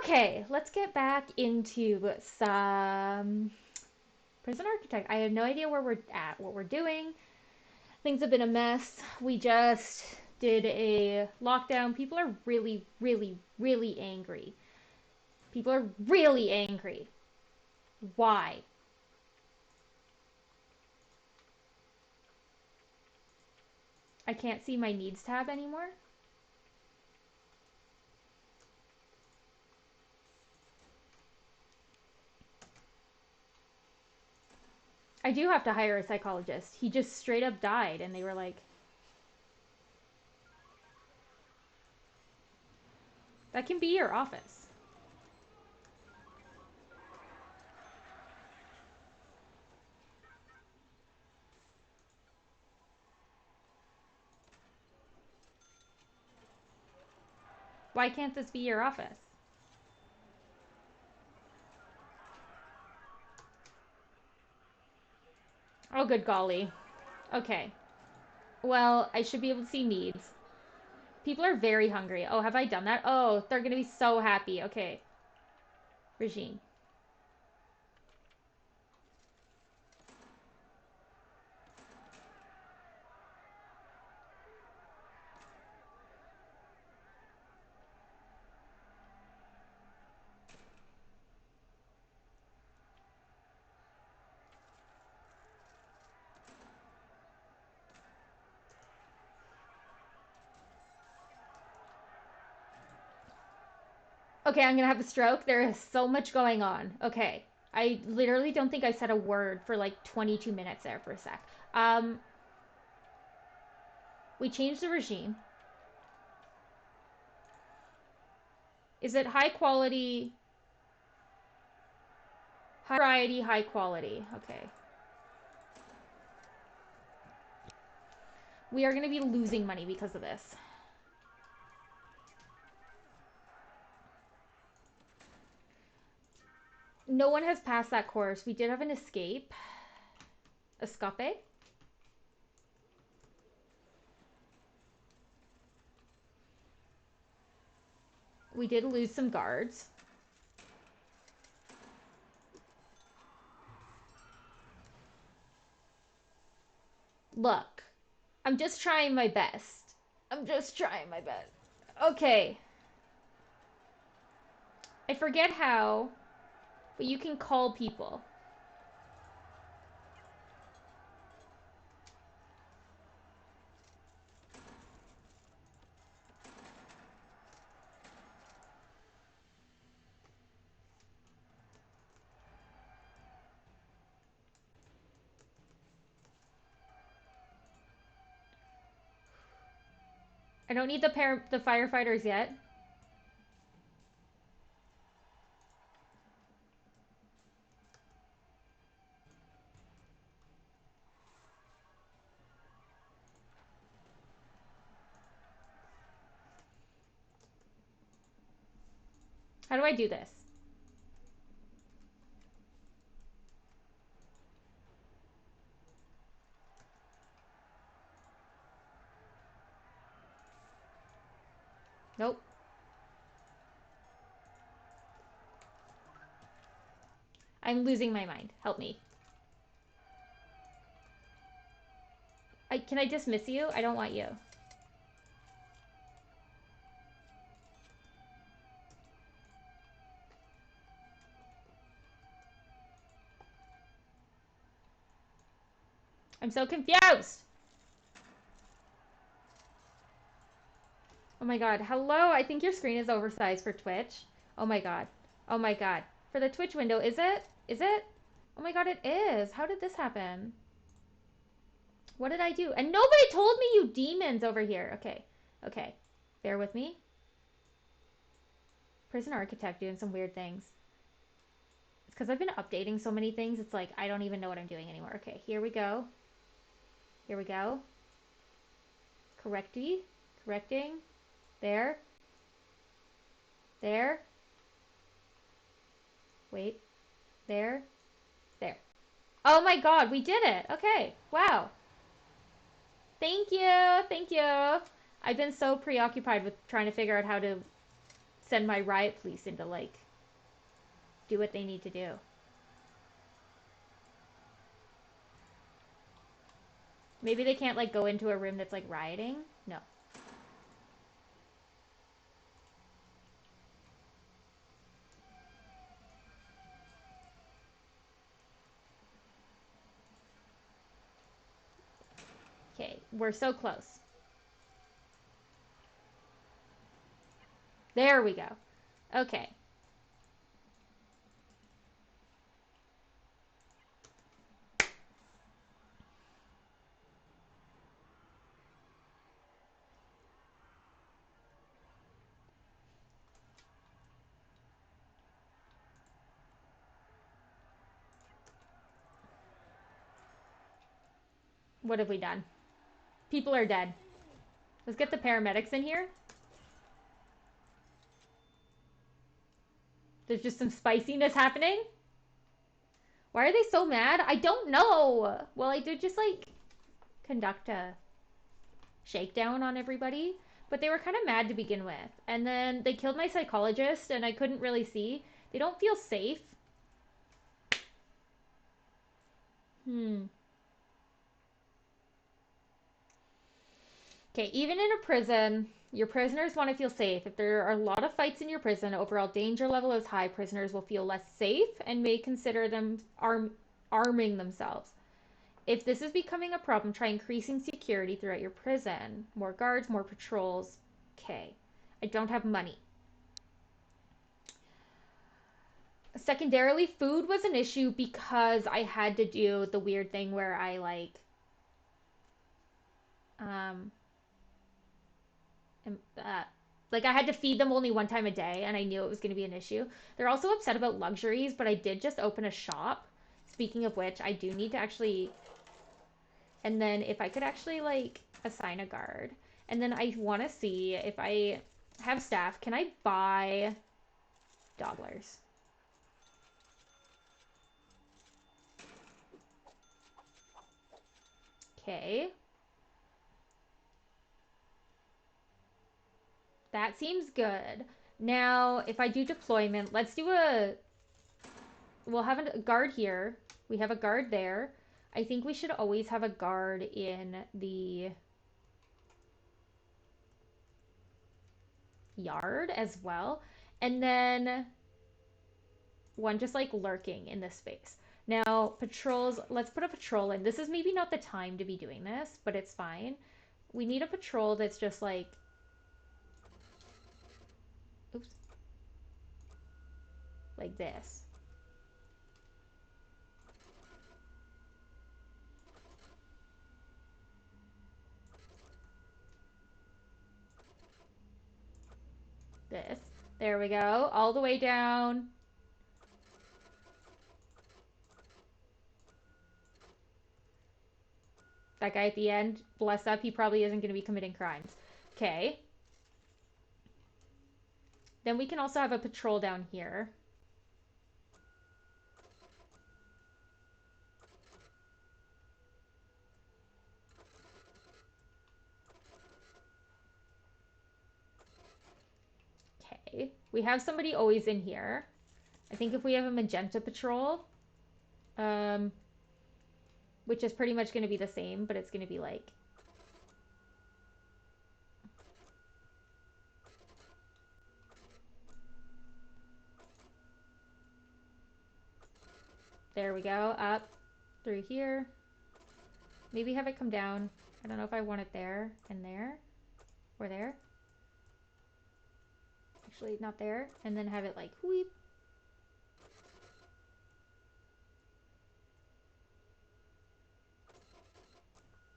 Okay, let's get back into some Prison Architect. I have no idea where we're at, what we're doing. Things have been a mess. We just did a lockdown. People are really, really, really angry. People are really angry. Why? I can't see my needs tab anymore. I do have to hire a psychologist. He just straight up died, and they were like, that can be your office. Why can't this be your office? Oh, good golly. Okay. Well, I should be able to see needs. People are very hungry. Oh, have I done that? Oh, they're going to be so happy. Okay. Regime. Okay, I'm going to have a stroke. There is so much going on. Okay. I literally don't think I said a word for like 22 minutes there for a sec. Um, we changed the regime. Is it high quality, high variety, high quality? Okay. We are going to be losing money because of this. No one has passed that course. We did have an escape. Escape. We did lose some guards. Look, I'm just trying my best. I'm just trying my best. Okay. I forget how, but you can call people. I don't need the firefighters yet. How do I do this? Nope. I'm losing my mind. Help me. Can I dismiss you? I don't want you. I'm so confused. Oh my god. Hello? I think your screen is oversized for Twitch. Oh my god. Oh my god. For the Twitch window, is it? Is it? Oh my god, it is. How did this happen? What did I do? And nobody told me, you demons over here. Okay. Okay. Bear with me. Prison Architect doing some weird things. It's because I've been updating so many things. It's like, I don't even know what I'm doing anymore. Okay, here we go. Here we go. Correcting. There. There. Wait. There. There. Oh my god, we did it. Okay. Wow. Thank you. Thank you. I've been so preoccupied with trying to figure out how to send my riot police in to like do what they need to do. Maybe they can't like go into a room that's like rioting. No. Okay, we're so close. There we go. Okay. What have we done? People are dead. Let's get the paramedics in here. There's just some spiciness happening. Why are they so mad? I don't know. Well, I did just like conduct a shakedown on everybody, but they were kind of mad to begin with. And then they killed my psychologist, and I couldn't really see. They don't feel safe. Okay, even in a prison, your prisoners want to feel safe. If there are a lot of fights in your prison, overall danger level is high. Prisoners will feel less safe and may consider them arming themselves. If this is becoming a problem, try increasing security throughout your prison. More guards, more patrols. Okay. I don't have money. Secondarily, food was an issue because I had to do the weird thing where I um uh, I had to feed them only one time a day, and I knew it was going to be an issue. They're also upset about luxuries, but I did just open a shop. Speaking of which, I do need to actually, and then if I could actually like assign a guard, and then I want to see if I have staff, can I buy dogglers? Okay. That seems good. Now, if I do deployment, let's do we'll have a guard here. We have a guard there. I think we should always have a guard in the yard as well. And then one just like lurking in this space. Now, patrols, let's put a patrol in. This is maybe not the time to be doing this, but it's fine. We need a patrol that's just like, oops, like this. This. There we go. All the way down. That guy at the end, bless up, he probably isn't going to be committing crimes. Okay. Then we can also have a patrol down here. Okay. We have somebody always in here. I think if we have a magenta patrol, um, which is pretty much going to be the same, but it's going to be like, there we go, up through here. Maybe have it come down. I don't know if I want it there and there or there. Actually, not there. And then have it like whoop.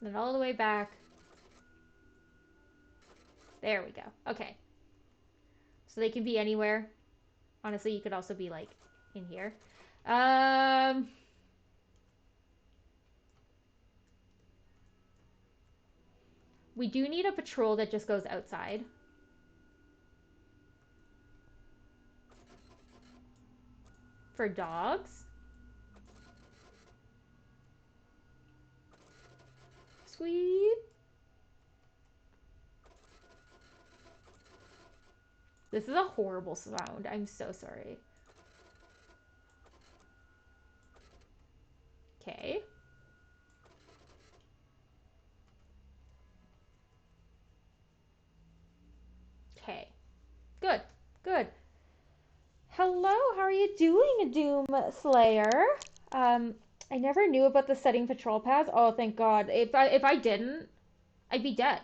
Then all the way back. There we go. Okay. So they can be anywhere. Honestly, you could also be like in here. We do need a patrol that just goes outside. For dogs. Sweet. This is a horrible sound. I'm so sorry. Okay. Okay. Good. Good. Hello, how are you doing, Doom Slayer? Um, I never knew about the setting patrol paths. Oh, thank God. If I didn't, I'd be dead.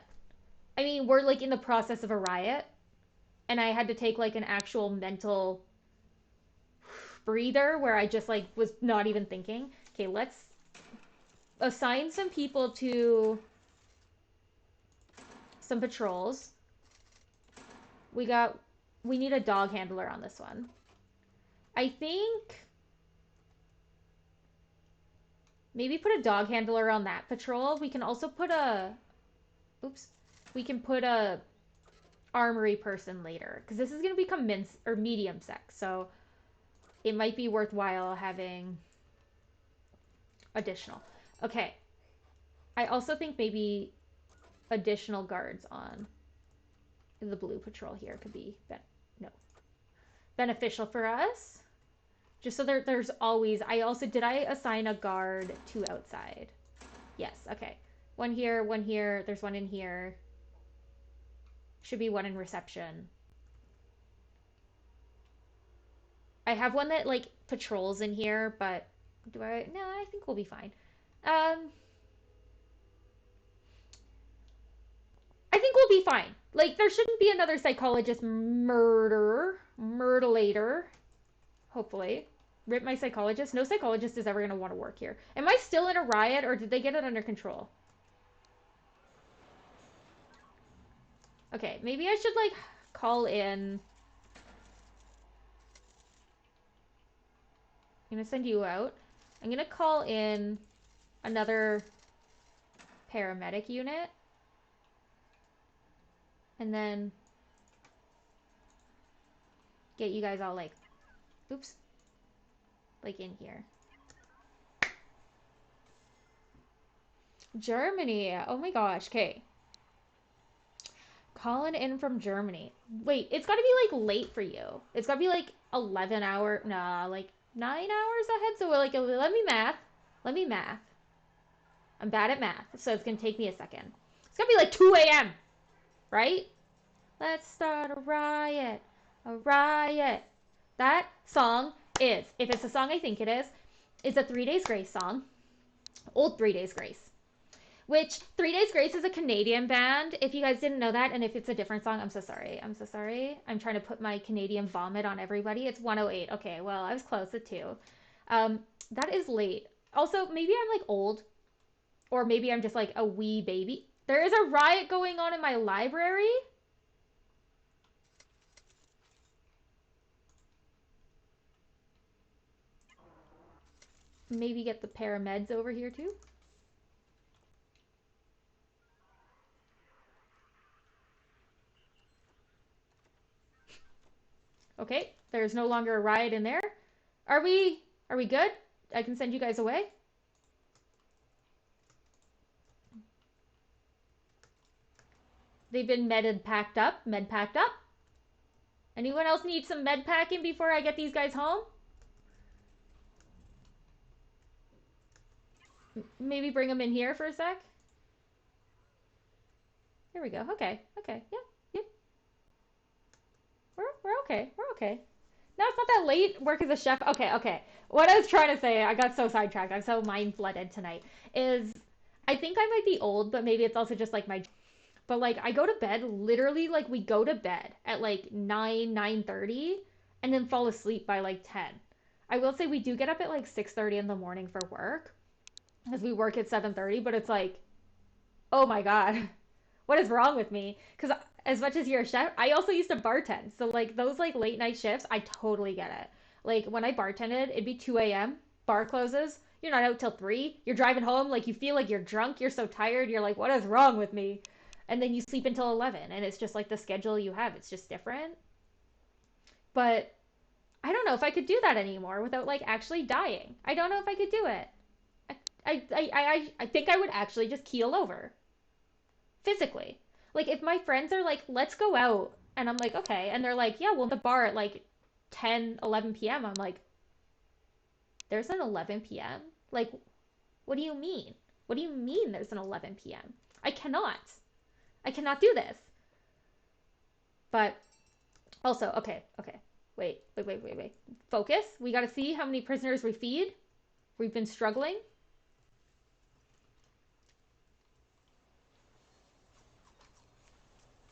I mean, we're like in the process of a riot, and I had to take like an actual mental breather where I just like was not even thinking. Okay, let's assign some people to some patrols. We got we need a dog handler on this one. I think maybe put a dog handler on that patrol. We can also put a oops. We can put a armory person later because this is going to become mince or medium sex. So it might be worthwhile having additional. Okay. I also think maybe additional guards on the blue patrol here could be no beneficial for us. Just so there's always. I also did I assign a guard to outside? Yes. Okay. One here, one here. There's one in here. Should be one in reception. I have one that like patrols in here, but do I? No, I think we'll be fine. Um, I think we'll be fine. Like there shouldn't be another psychologist murderlator. Hopefully. Rip my psychologist. No psychologist is ever going to want to work here. Am I still in a riot or did they get it under control? Okay, maybe I should like call in. I'm going to send you out. I'm going to call in another paramedic unit. And then get you guys all like, oops, like in here. Germany. Oh my gosh. Okay. Calling in from Germany. Wait, it's got to be like late for you. It's got to be like 11 hour. Nah, like 9 hours ahead. So we're like, let me math. Let me math. I'm bad at math, so it's going to take me a second. It's going to be like 2 a.m., right? Let's start a riot. A riot. That song is, if it's a song I think it is, it's a 3 Days Grace song. Old 3 Days Grace. Which 3 Days Grace is a Canadian band. If you guys didn't know that, and if it's a different song, I'm so sorry. I'm so sorry. I'm trying to put my Canadian vomit on everybody. It's 108. Okay, well, I was close at 2. That is late. Also, maybe I'm like old, or maybe I'm just like a wee baby. There is a riot going on in my library. Maybe get the parameds over here too. Okay, there's no longer a riot in there. Are we good? I can send you guys away. They've been packed up. Med packed up. Anyone else need some med packing before I get these guys home? Maybe bring them in here for a sec. Here we go. Okay. Okay. Yeah. Yeah. We're okay. We're okay. No, it's not that late. Work as a chef. Okay. Okay. What I was trying to say, I got so sidetracked. I'm so mind flooded tonight. Is I think I might be old, but maybe it's also just like my. But like I go to bed literally like we go to bed at like 9:30, and then fall asleep by like 10. I will say we do get up at like 6:30 in the morning for work because we work at 7:30, but it's like, oh my God, what is wrong with me? Because as much as you're a chef, I also used to bartend. So like those like late night shifts, I totally get it. Like when I bartended, it'd be 2 a.m., bar closes, you're not out till 3, you're driving home, like you feel like you're drunk, you're so tired, you're like, what is wrong with me? And then you sleep until 11, and it's just like the schedule you have, it's just different. But I don't know if I could do that anymore without like actually dying. I don't know if I could do it. I think I would actually just keel over physically. Like if my friends are like, let's go out. And I'm like, okay. And they're like, yeah, we'll the bar at like 10, 11 p.m. I'm like, there's an 11 p.m.? Like, what do you mean? What do you mean there's an 11 p.m.? I cannot. I cannot do this. But also, okay, okay. Wait. Focus. We got to see how many prisoners we feed. We've been struggling.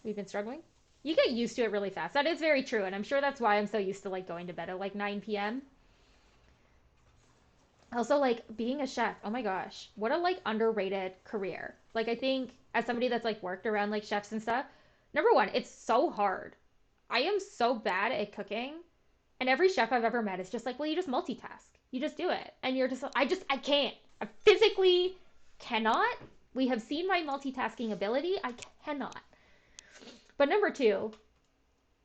We've been struggling. You get used to it really fast. That is very true. And I'm sure that's why I'm so used to like going to bed at like 9 p.m. Also, like being a chef, oh my gosh, what a like underrated career. Like, I think as somebody that's like worked around like chefs and stuff, number one, it's so hard. I am so bad at cooking. And every chef I've ever met is just like, well, you just multitask. You just do it. And you're just, I can't. I physically cannot. We have seen my multitasking ability. I cannot. But number two,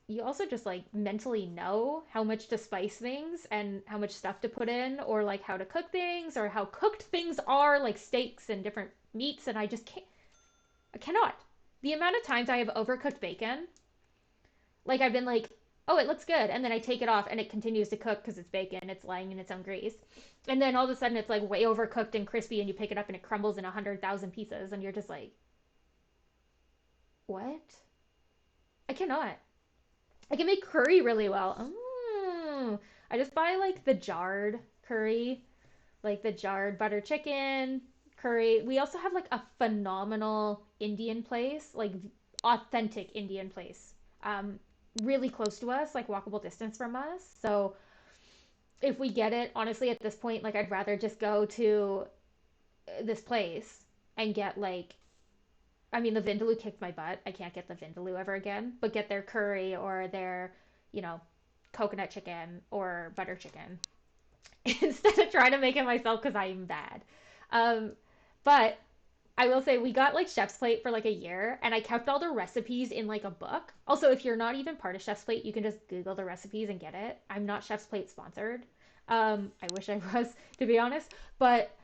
you also just like mentally know how much to spice things and how much stuff to put in, or like how to cook things, or how cooked things are, like steaks and different meats. And I just can't, I cannot. The amount of times I have overcooked bacon, like I've been like, oh, it looks good. And then I take it off and it continues to cook because it's bacon. It's lying in its own grease. And then all of a sudden it's like way overcooked and crispy and you pick it up and it crumbles in 100,000 pieces. And you're just like, what? I cannot. I can make curry really well. I just buy like the jarred curry, like the jarred butter chicken curry. We also have like a phenomenal Indian place, like authentic Indian place, um, really close to us, like walkable distance from us. So if we get it, honestly, at this point, like I'd rather just go to this place and get like, I mean, the Vindaloo kicked my butt. I can't get the Vindaloo ever again, but get their curry or their, you know, coconut chicken or butter chicken instead of trying to make it myself because I'm bad. Um, but I will say we got like Chef's Plate for like a year and I kept all the recipes in like a book. Also, if you're not even part of Chef's Plate, you can just Google the recipes and get it. I'm not Chef's Plate sponsored. I wish I was, to be honest. But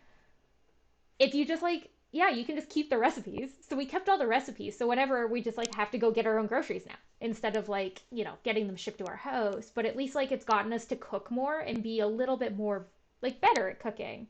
if you just like, yeah, you can just keep the recipes. So we kept all the recipes. So whenever we just like have to go get our own groceries now instead of like, you know, getting them shipped to our house. But at least like it's gotten us to cook more and be a little bit more like better at cooking.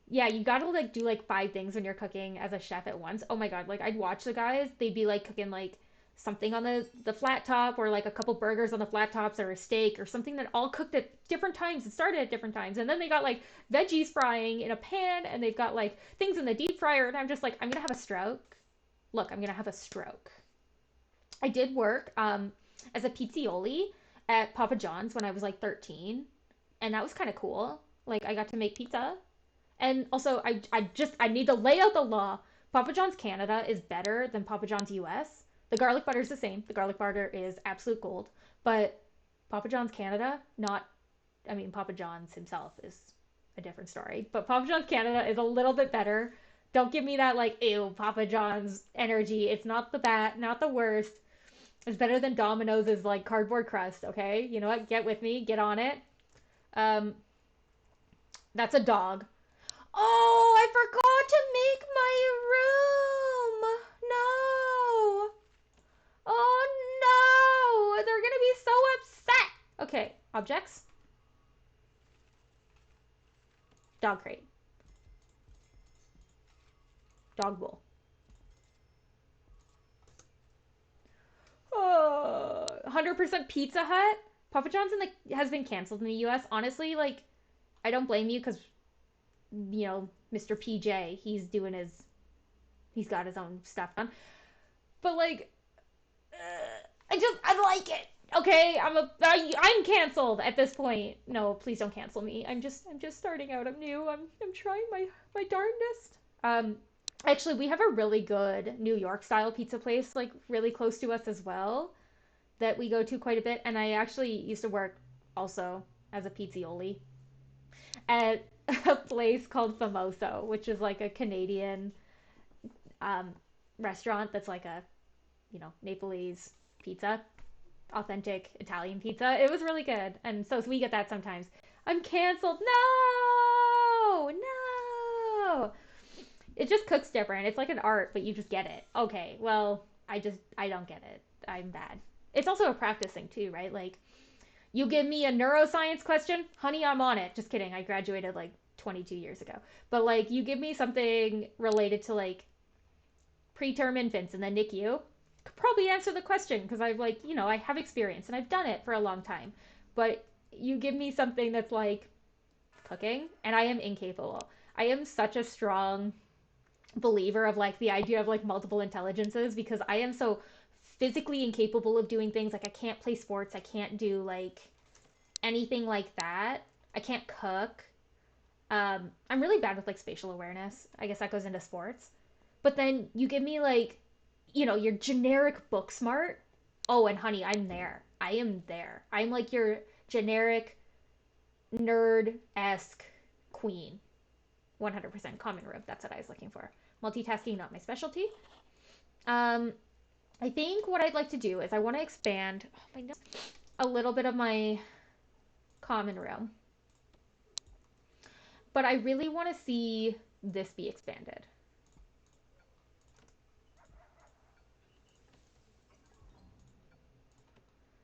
Yeah, you gotta like do like five things when you're cooking as a chef at once. Oh my God, like I'd watch the guys, they'd be like cooking like something on the flat top, or like a couple burgers on the flat tops, or a steak or something that all cooked at different times and started at different times. And then they got like veggies frying in a pan and they've got like things in the deep fryer, and I'm just like, I'm gonna have a stroke. Look, I'm gonna have a stroke. I did work as a pizzaioli at Papa John's when I was like 13, and that was kind of cool. Like I got to make pizza. And also, I need to lay out the law. Papa John's Canada is better than Papa John's US. The garlic butter is the same. The garlic butter is absolute gold. But Papa John's Canada, not, I mean, Papa John's himself is a different story. But Papa John's Canada is a little bit better. Don't give me that, like, ew, Papa John's energy. It's not the bad, not the worst. It's better than Domino's like cardboard crust, okay? You know what? Get with me. Get on it. Um, that's a dog. Oh, I forgot to make my room. No. Oh no. They're gonna be so upset. Okay, objects. Dog crate. Dog bowl. 100% Pizza Hut. Papa John's has been canceled in the U.S. Honestly, like, I don't blame you because, you know, Mr. PJ, he's got his own stuff done. But like, I like it. Okay, I'm canceled at this point. No, please don't cancel me. I'm just starting out. I'm new. I'm trying my darndest. Actually, we have a really good New York style pizza place like really close to us as well that we go to quite a bit. And I actually used to work also as a pizzioli at a place called Famoso, which is like a Canadian um, restaurant that's like a, you know, Naples pizza, authentic Italian pizza. It was really good. And so we get that sometimes. I'm canceled. No, no. It just cooks different. It's like an art, but you just get it. Okay, well, I don't get it. I'm bad. It's also a practice thing too, right? Like you give me a neuroscience question, honey, I'm on it. Just kidding. I graduated like 22 years ago. But like you give me something related to like preterm infants in the NICU, could probably answer the question because I've like, I have experience and I've done it for a long time. But you give me something that's like cooking and I am incapable. I am such a strong believer of like the idea of like multiple intelligences because I am so physically incapable of doing things like I can't play sports, I can't do like anything like that. I can't cook. I'm really bad with like spatial awareness. I guess that goes into sports. But then you give me like, your generic book smart. Oh, and honey, I'm there. I am there. I'm like your generic nerd esque queen. 100% common room. That's what I was looking for. Multitasking, not my specialty. Um, I think what I'd like to do is I want to expand a little bit of my common room, but I really want to see this be expanded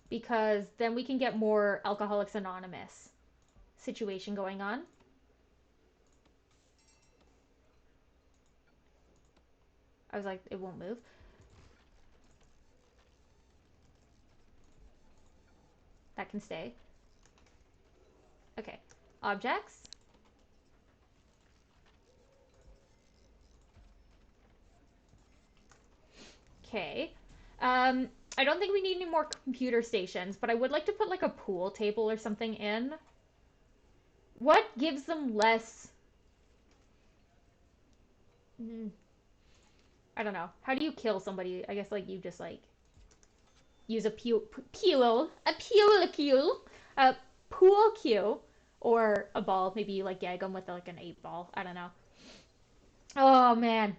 because then we can get more Alcoholics Anonymous situation going on. I was like, it won't move. That can stay. Okay. Objects. Okay. I don't think we need any more computer stations, but I would like to put like a pool table or something in. What gives them less? mm, I don't know. How do you kill somebody? I guess like you just like use a a pool cue, or a ball. Maybe you like gag them with like an 8 ball. I don't know. Oh man,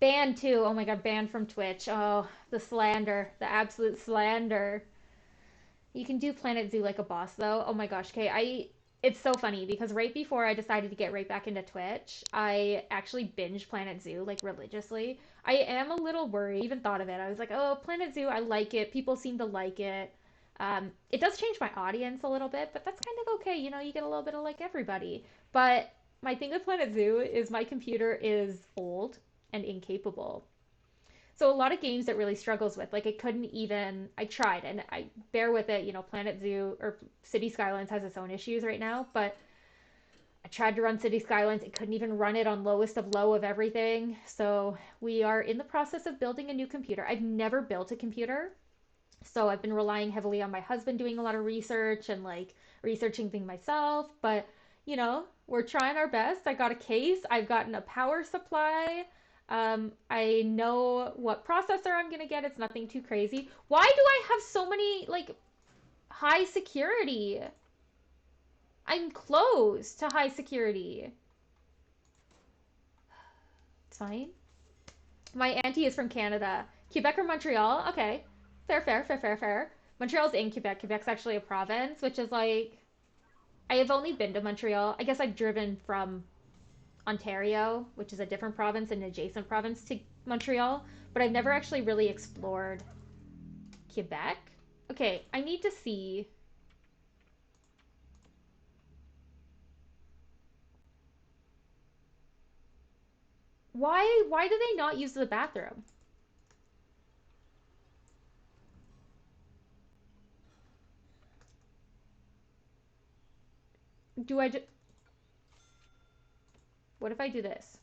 banned too. Oh my god, banned from Twitch. Oh, the slander, the absolute slander. You can do Planet Zoo like a boss though. Oh my gosh, okay. It's so funny because right before I decided to get right back into Twitch, I actually binged Planet Zoo like religiously. I am a little worried. I even thought of it. I was like, oh, Planet Zoo, I like it. People seem to like it. It does change my audience a little bit, but that's kind of okay. You get a little bit of like everybody. But my thing with Planet Zoo is my computer is old and incapable. So a lot of games that really struggles with like it couldn't even. I tried and I bear with it. Planet Zoo or City Skylines has its own issues right now, but I tried to run City Skylines. It couldn't even run it on lowest of low of everything. So we are in the process of building a new computer. I've never built a computer, so I've been relying heavily on my husband doing a lot of research and like researching things myself. But we're trying our best. I got a case. I've gotten a power supply. I know what processor I'm gonna get. It's nothing too crazy. Why do I have so many like high security? I'm close to high security. It's fine. My auntie is from Canada. Quebec or Montreal? Okay. Fair, fair, fair, fair, fair. Montreal's in Quebec. Quebec's actually a province, which is like I have only been to Montreal. I guess I've driven from Ontario, which is a different province, an adjacent province to Montreal, but I've never actually really explored Quebec. Okay, I need to see. Why do they not use the bathroom? Do I just What if I do this?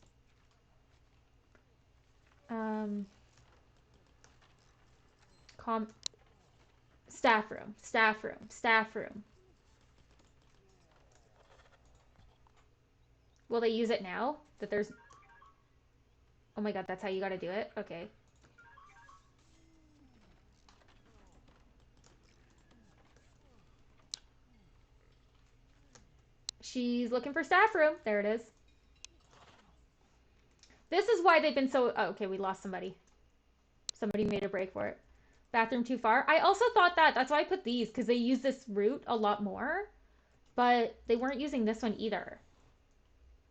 Um com staff room, staff room, staff room. Will they use it now that there's Oh my god, that's how you got to do it. Okay. She's looking for staff room. There it is. This is why they've been so Oh, okay, we lost somebody. Somebody made a break for it. Bathroom too far. I also thought that. That's why I put these because they use this route a lot more, but they weren't using this one either.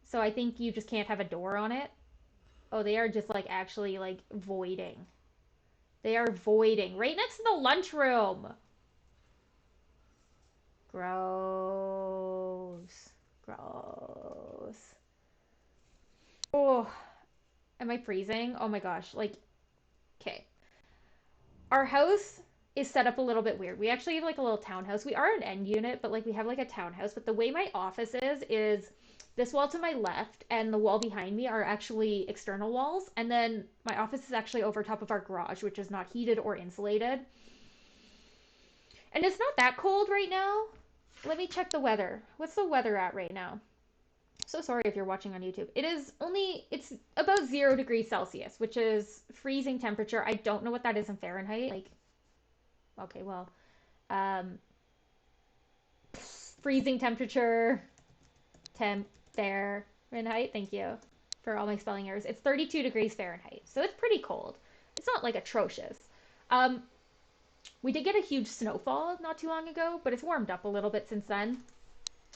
So I think you just can't have a door on it. Oh, they are just like actually like voiding. They are voiding right next to the lunchroom. Gross. Gross. Oh, am I freezing? Oh my gosh. Like, okay. Our house is set up a little bit weird. We actually have like a little townhouse. We are an end unit, but like we have like a townhouse. But the way my office is this wall to my left and the wall behind me are actually external walls. And then my office is actually over top of our garage, which is not heated or insulated. And it's not that cold right now. Let me check the weather. What's the weather at right now? So sorry if you're watching on YouTube. It's about 0 degrees Celsius, which is freezing temperature. I don't know what that is in Fahrenheit. Like, okay, well, um, freezing temperature, temp, Fahrenheit. Thank you for all my spelling errors. It's 32 degrees Fahrenheit, so it's pretty cold. It's not like atrocious. Um, we did get a huge snowfall not too long ago, but it's warmed up a little bit since then.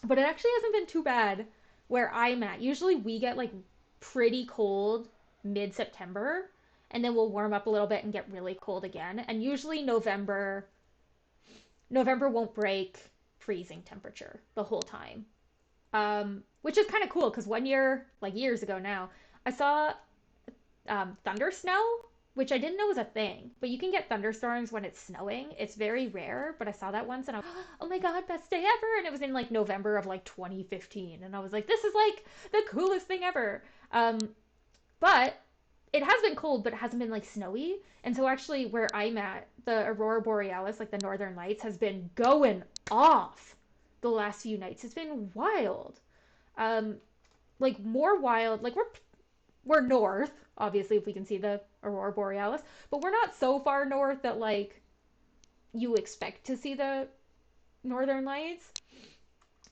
But it actually hasn't been too bad where I'm at. Usually we get like pretty cold mid September, and then we'll warm up a little bit and get really cold again. And usually November won't break freezing temperature the whole time. Which is kind of cool because one year, like years ago now, I saw thunder snow, which I didn't know was a thing. But you can get thunderstorms when it's snowing. It's very rare, but I saw that once and I was, oh my god, best day ever! And it was in like November of like 2015, and I was like, this is like the coolest thing ever. But it has been cold, but it hasn't been like snowy. And so actually, where I'm at, the aurora borealis, like the northern lights, has been going off the last few nights. It's been wild. Um, like more wild. Like we're north, obviously, if we can see the aurora borealis, but we're not so far north that like you expect to see the northern lights.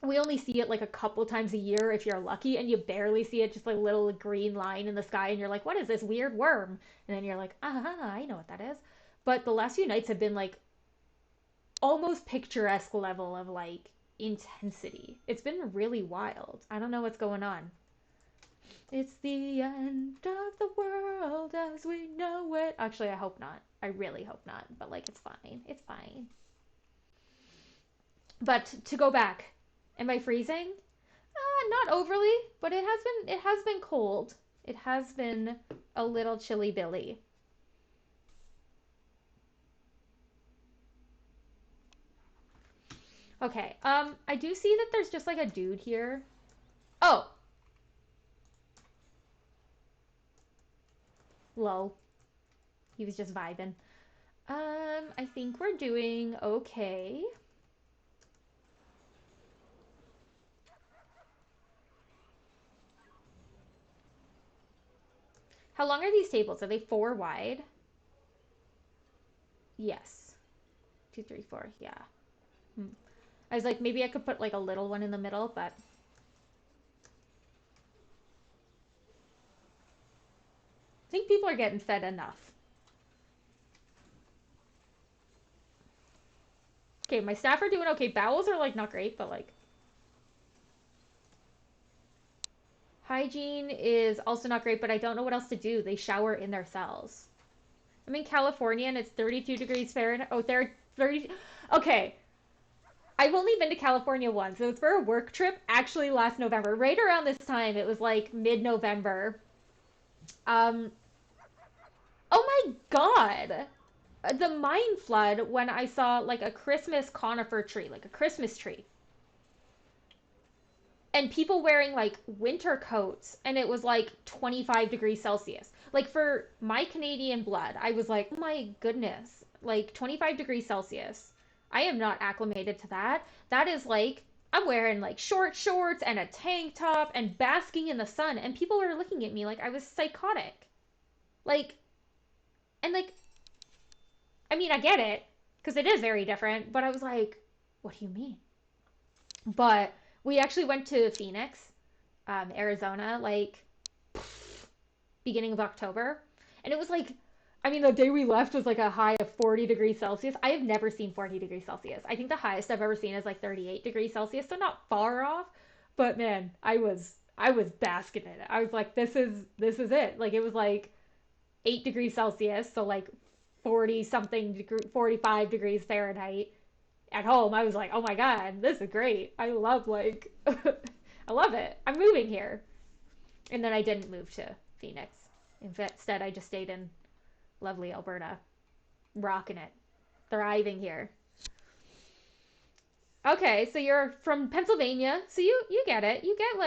We only see it like a couple times a year if you're lucky, and you barely see it, just like a little green line in the sky, and you're like, what is this weird worm? And then you're like, I know what that is. But the last few nights have been like almost picturesque level of like intensity. It's been really wild. I don't know what's going on. It's the end of the world as we know it. Actually, I hope not. I really hope not. But like, it's fine. It's fine. But to go back, am I freezing? Not overly, but it has been cold. It has been a little chilly Billy. Okay. I do see that there's just like a dude here. Oh, lol. He was just vibing. I think we're doing okay. How long are these tables? Are they 4 wide? Yes. Two, three, four. Yeah. Hmm. I was like, maybe I could put like a little one in the middle, but I think people are getting fed enough. Okay, my staff are doing okay. Bowels are like not great, but like hygiene is also not great, but I don't know what else to do. They shower in their cells. I'm in California and it's 32 degrees Fahrenheit. Oh, they're 30. Okay, I've only been to California once. It was for a work trip actually last November. Right around this time, it was like mid-November. Um, oh my God. The mind flood when I saw like a Christmas conifer tree, like a Christmas tree, and people wearing like winter coats, and it was like 25 degrees Celsius. Like for my Canadian blood, I was like, oh my goodness, like 25 degrees Celsius. I am not acclimated to that. That is like, I'm wearing like short shorts and a tank top and basking in the sun, and people were looking at me like I was psychotic. Like, and like, I mean, I get it because it is very different, but I was like, what do you mean? But we actually went to Phoenix, Arizona, like beginning of October. And it was like, I mean, the day we left was like a high of 40 degrees Celsius. I have never seen 40 degrees Celsius. I think the highest I've ever seen is like 38 degrees Celsius, so not far off. But man, I was basking in it. I was like, this is it. Like it was like 8 degrees Celsius, so like 40 something degree, 45 degrees Fahrenheit. At home, I was like, oh my God, this is great. I love like, I love it. I'm moving here. And then I didn't move to Phoenix. Instead, I just stayed in lovely Alberta, rocking it, thriving here. Okay, so you're from Pennsylvania, so you get it. You get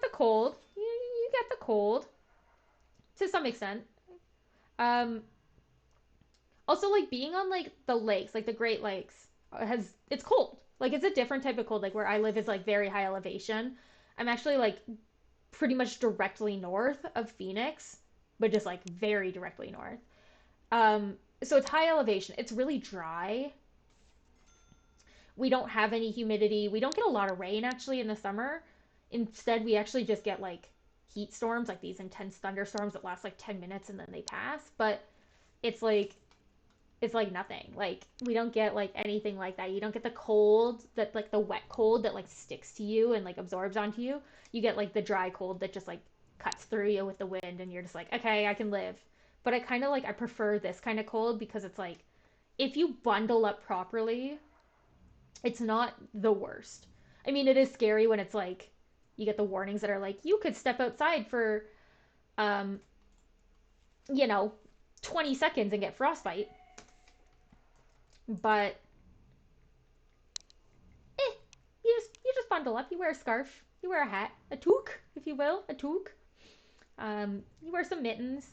the cold. You get the cold to some extent. Um, Also, like being on like the lakes, like the Great Lakes, has it's cold. Like it's a different type of cold. Like where I live is like very high elevation. I'm actually like pretty much directly north of Phoenix, but just like very directly north. So it's high elevation. It's really dry. We don't have any humidity. We don't get a lot of rain actually in the summer. Instead, we actually just get like heat storms, like these intense thunderstorms that last like 10 minutes and then they pass. But it's like it's like nothing. Like we don't get like anything like that. You don't get the cold that like the wet cold that like sticks to you and like absorbs onto you. You get like the dry cold that just like cuts through you with the wind and you're just like, okay, I can live. But I kind of like I prefer this kind of cold because it's like if you bundle up properly, it's not the worst. I mean, it is scary when it's like you get the warnings that are like you could step outside for um you know 20 seconds and get frostbite. But you just bundle up. You wear a scarf. You wear a hat, a toque, if you will, a toque. You wear some mittens.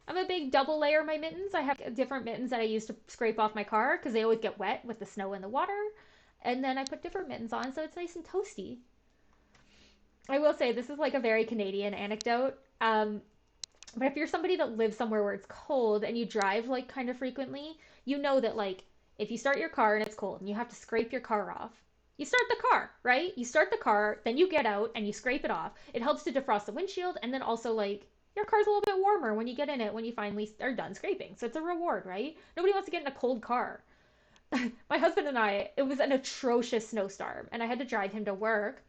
I'm a big double layer my mittens. I have different mittens that I use to scrape off my car because they always get wet with the snow and the water. And then I put different mittens on so it's nice and toasty. I will say this is like a very Canadian anecdote. But if you're somebody that lives somewhere where it's cold and you drive like kind of frequently, you know that like if you start your car and it's cold and you have to scrape your car off, you start the car, right? You start the car, then you get out and you scrape it off. It helps to defrost the windshield and then also like your car's a little bit warmer when you get in it when you finally are done scraping. So it's a reward, right? Nobody wants to get in a cold car. My husband and I, it was an atrocious snowstorm and I had to drive him to work.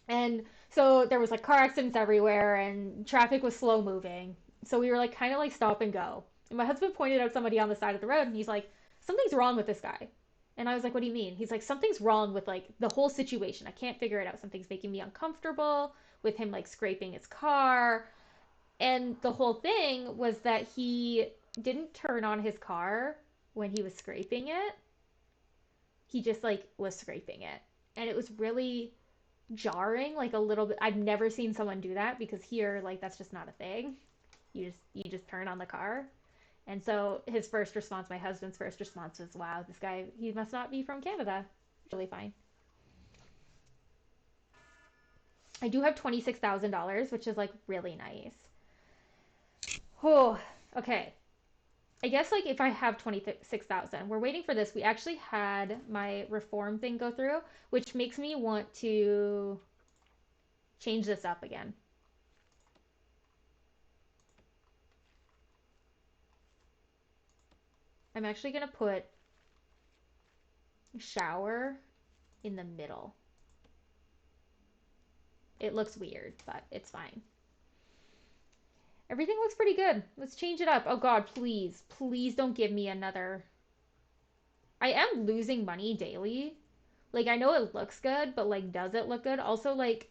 And so there was like car accidents everywhere and traffic was slow moving. So we were like kind of like stop and go. And my husband pointed out somebody on the side of the road and he's like, something's wrong with this guy. And I was like, what do you mean? He's like, something's wrong with like the whole situation. I can't figure it out. Something's making me uncomfortable with him like scraping his car. And the whole thing was that he didn't turn on his car when he was scraping it. He just like was scraping it. And it was really jarring, like a little bit. I've never seen someone do that because here, like that's just not a thing. You just turn on the car. And so his first response, my husband's first response was, "Wow, this guy, he must not be from Canada." Really fine. I do have $26,000, which is like really nice. Oh, okay. I guess like if I have 26,000, we're waiting for this. We actually had my reform thing go through, which makes me want to change this up again. I'm actually going to put shower in the middle. It looks weird, but it's fine. Everything looks pretty good. Let's change it up. Oh God, please, please don't give me another. I am losing money daily. Like, I know it looks good, but like, does it look good? Also, like,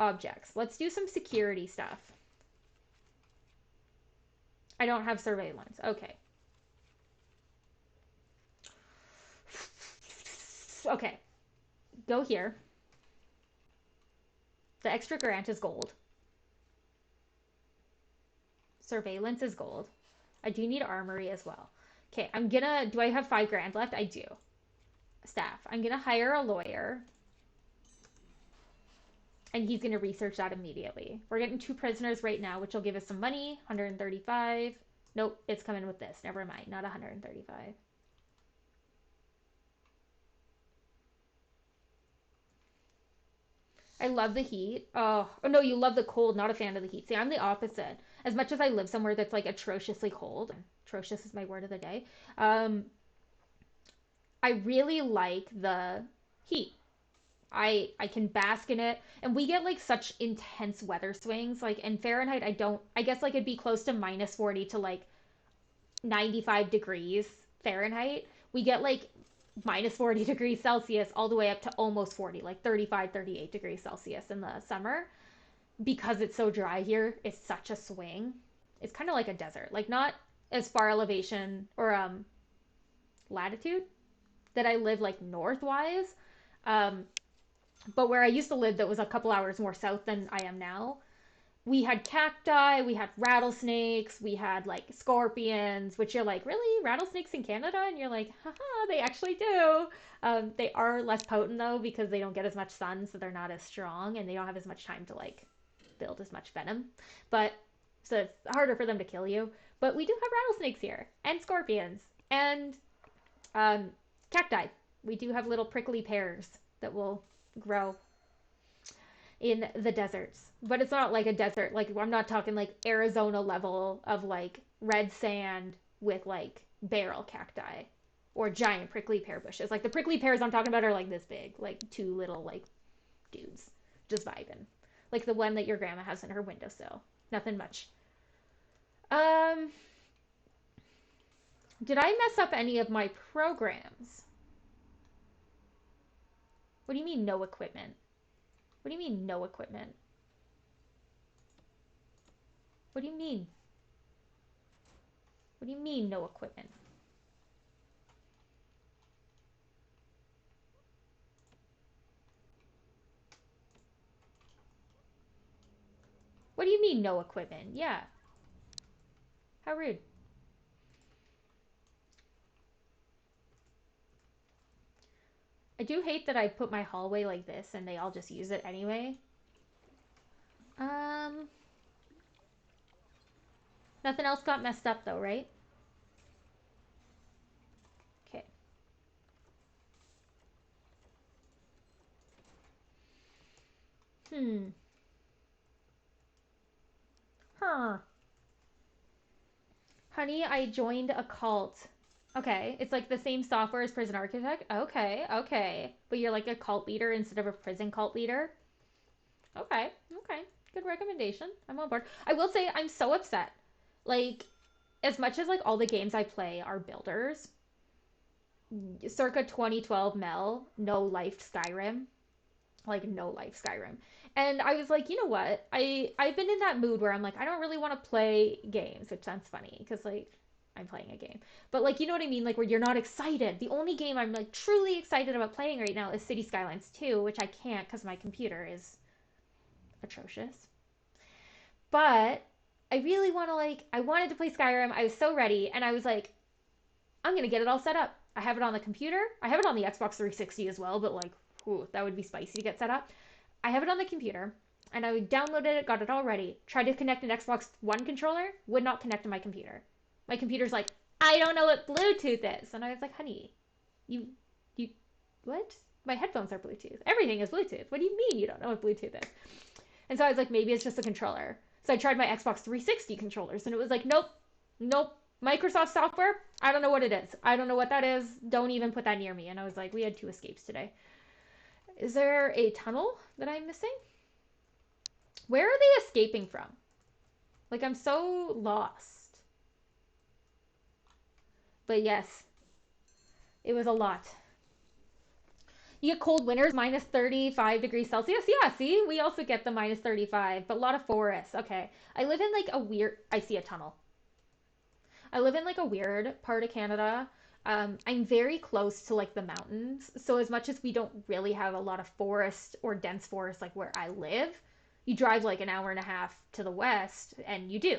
objects. Let's do some security stuff. I don't have surveillance. Okay. Okay. Go here. The extra grant is gold. Surveillance is gold. I do need armory as well. Okay, I'm gonna. Do I have 5 grand left? I do. Staff. I'm gonna hire a lawyer, and he's gonna research that immediately. We're getting 2 prisoners right now, which will give us some money. 135. Nope, it's coming with this. Never mind. Not 135. I love the heat. Oh no, you love the cold. Not a fan of the heat. See, I'm the opposite. As much as I live somewhere that's like atrociously cold, atrocious is my word of the day. Um, I really like the heat. I can bask in it, and we get like such intense weather swings. Like in Fahrenheit, I don't. I guess like it'd be close to -40 to like 95 degrees Fahrenheit. We get like minus 40 degrees Celsius all the way up to almost 40, like 35, 38 degrees Celsius in the summer. Because it's so dry here, it's such a swing. It's kind of like a desert, like not as far elevation or latitude that I live like northwise. Um, but where I used to live, that was a couple hours more south than I am now, we had cacti, we had rattlesnakes, we had like scorpions, which you're like, really? Rattlesnakes in Canada? And you're like, haha, they actually do. They are less potent though because they don't get as much sun, so they're not as strong and they don't have as much time to like build as much venom. But so it's harder for them to kill you. But we do have rattlesnakes here and scorpions and um, cacti. We do have little prickly pears that will grow in the deserts. But it's not like a desert. Like I'm not talking like Arizona level of like red sand with like barrel cacti or giant prickly pear bushes. Like the prickly pears I'm talking about are like this big, like two little like dudes just vibing. Like the one that your grandma has in her windowsill. Nothing much. Um did I mess up any of my programs? What do you mean no equipment? What do you mean no equipment? What do you mean? What do you mean no equipment? What do you mean no equipment? Yeah. How rude. I do hate that I put my hallway like this and they all just use it anyway. Um, Nothing else got messed up though, right? Okay. Hmm. Huh. Honey, I joined a cult. Okay, it's like the same software as Prison Architect. Okay, okay. But you're like a cult leader instead of a prison cult leader. Okay, okay. Good recommendation. I'm on board. I will say I'm so upset. Like, as much as like all the games I play are builders, circa 2012 Mel, no life Skyrim, like no life Skyrim. And I was like, you know what? I've been in that mood where I'm like, I don't really want to play games, which sounds funny because like I'm playing a game. But like you know what I mean? Like where you're not excited. The only game I'm like truly excited about playing right now is City Skylines 2, which I can't because my computer is atrocious. But I really want to like I wanted to play Skyrim. I was so ready and I was like, I'm gonna get it all set up. I have it on the computer. I have it on the Xbox 360 as well, but like, whew, that would be spicy to get set up. I have it on the computer, and I downloaded it, got it all ready. Tried to connect an Xbox One controller, would not connect to my computer. My computer's like, I don't know what Bluetooth is, and I was like, honey, you, what? My headphones are Bluetooth. Everything is Bluetooth. What do you mean you don't know what Bluetooth is? And so I was like, maybe it's just a controller. So I tried my Xbox 360 controllers, and it was like, nope, nope. Microsoft software, I don't know what it is. I don't know what that is. Don't even put that near me. And I was like, we had two escapes today. Is there a tunnel that I'm missing? Where are they escaping from? Like, I'm so lost. But yes, it was a lot. You get cold winters, minus 35 degrees Celsius. Yeah, see, we also get the minus 35, but a lot of forests. Okay. I live in like a weird, I see a tunnel. I live in like a weird part of Canada. I'm very close to like the mountains. So as much as we don't really have a lot of forest or dense forest like where I live, you drive like an hour and a half to the west and you do.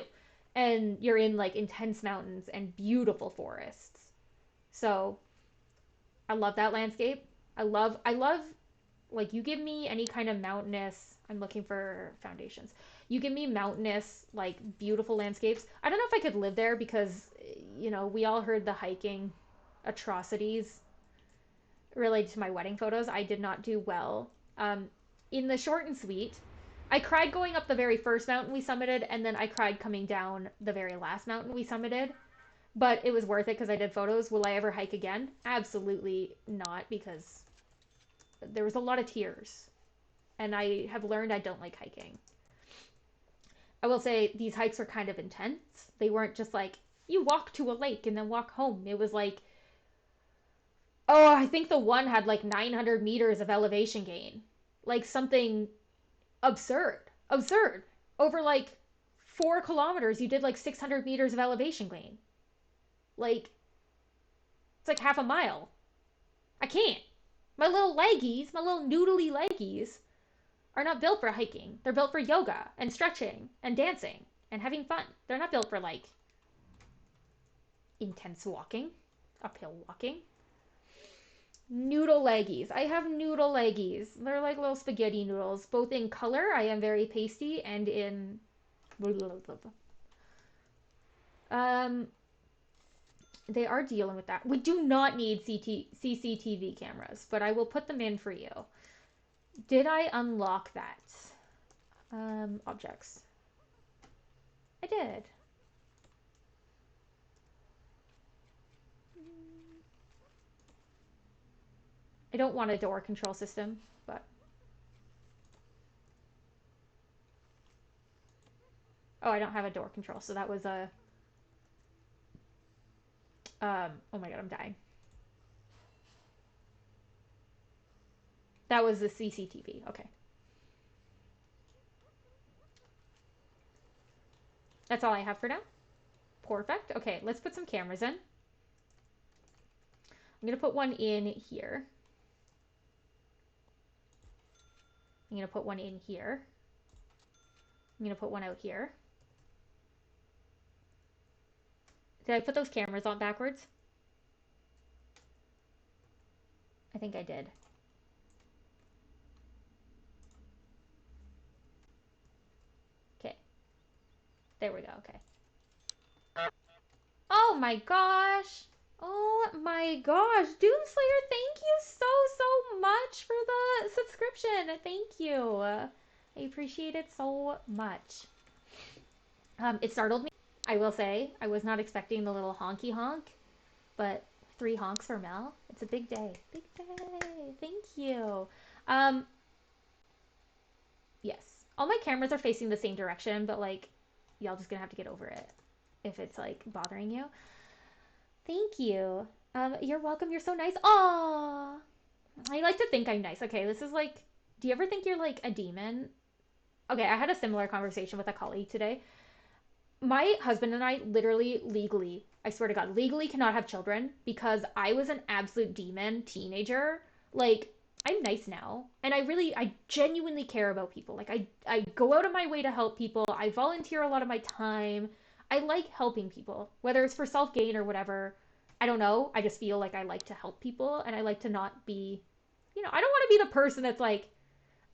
And you're in like intense mountains and beautiful forests. So I love that landscape. I love like you give me any kind of mountainous, I'm looking for foundations. You give me mountainous like beautiful landscapes. I don't know if I could live there because we all heard the hiking atrocities related to my wedding photos. I did not do well. In the short and sweet, I cried going up the very first mountain we summited, and then I cried coming down the very last mountain we summited. But it was worth it because I did photos. Will I ever hike again? Absolutely not, because there was a lot of tears. And I have learned I don't like hiking. I will say these hikes were kind of intense. They weren't just like You walk to a lake and then walk home. It was like, oh, I think the one had like 900 meters of elevation gain. Like something absurd. Absurd. Over like 4 kilometers, you did like 600 meters of elevation gain. Like, it's like half a mile. I can't. My little leggies, my little noodly leggies, are not built for hiking. They're built for yoga and stretching and dancing and having fun. They're not built for like intense walking, uphill walking. Noodle leggies. I have noodle leggies. They're like little spaghetti noodles, both in color. I am very pasty and in. Um, they are dealing with that. We do not need CCTV cameras, but I will put them in for you. Did I unlock that? Objects. I did. I don't want a door control system, but oh, I don't have a door control, so that was a oh my god, I'm dying. That was the CCTV. Okay. That's all I have for now. Perfect. Okay, let's put some cameras in. I'm going to put one in here. I'm going to put one in here. I'm going to put one out here. Did I put those cameras on backwards? I think I did. Okay. There we go. Okay. Oh my gosh. Oh my gosh. Doomslayer, thank you so much for the subscription. Thank you. I appreciate it so much. It startled me. I will say, I was not expecting the little honky honk, but 3 honks for Mel. It's a big day. Big day. Thank you. Um, yes. All my cameras are facing the same direction, but like, y'all just gonna have to get over it if it's like bothering you. Thank you. You're welcome. You're so nice. Aww. I like to think I'm nice. Okay, this is like, do you ever think you're like a demon? Okay, I had a similar conversation with a colleague today. My husband and I literally legally, I swear to God, legally cannot have children because I was an absolute demon teenager. Like, I'm nice now. And I genuinely care about people. Like, I go out of my way to help people. I volunteer a lot of my time. I like helping people, whether it's for self gain or whatever. I don't know. I just feel like I like to help people and I like to not be, I don't want to be the person that's like,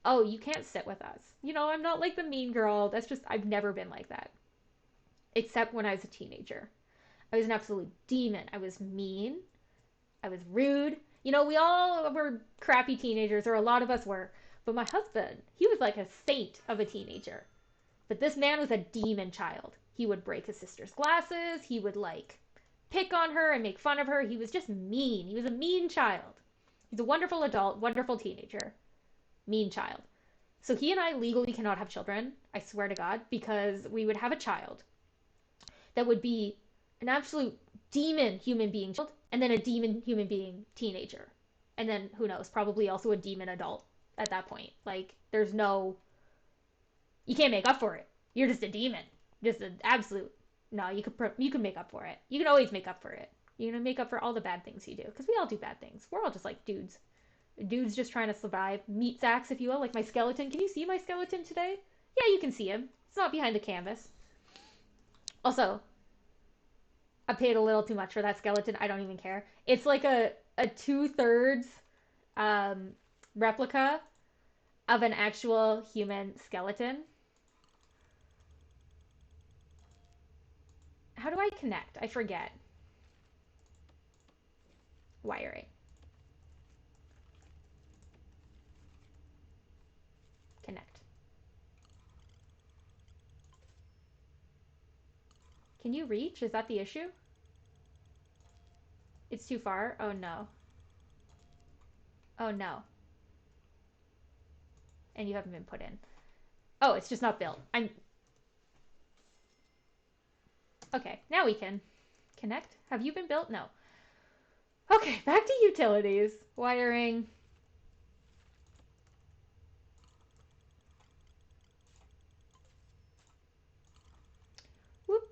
oh, you can't sit with us. I'm not like the mean girl. That's just, I've never been like that except when I was a teenager. I was an absolute demon. I was mean. I was rude. We all were crappy teenagers, or a lot of us were. But my husband, he was like a saint of a teenager. But this man was a demon child. He would break his sister's glasses. He would like pick on her and make fun of her. He was just mean. He was a mean child. He's a wonderful adult, wonderful teenager, mean child. So he and I legally cannot have children, I swear to God, because we would have a child that would be an absolute demon human being child and then a demon human being teenager. And then who knows, probably also a demon adult at that point. Like there's no you can't make up for it. You're just a demon. Just an absolute no, you can make up for it. You can always make up for it. You're gonna make up for all the bad things you do because we all do bad things. We're all just like dudes just trying to survive. Meat sacks, if you will, like my skeleton. Can you see my skeleton today? Yeah, you can see him. It's not behind the canvas. Also, I paid a little too much for that skeleton. I don't even care. It's like a 2/3 um, replica of an actual human skeleton. How do I connect? I forget. Wiring. Connect. Can you reach? Is that the issue? It's too far? Oh no. Oh no. And you haven't been put in. Oh, it's just not built. Okay, now we can. Connect? Have you been built? No. Okay, back to utilities. Wiring. Whoop.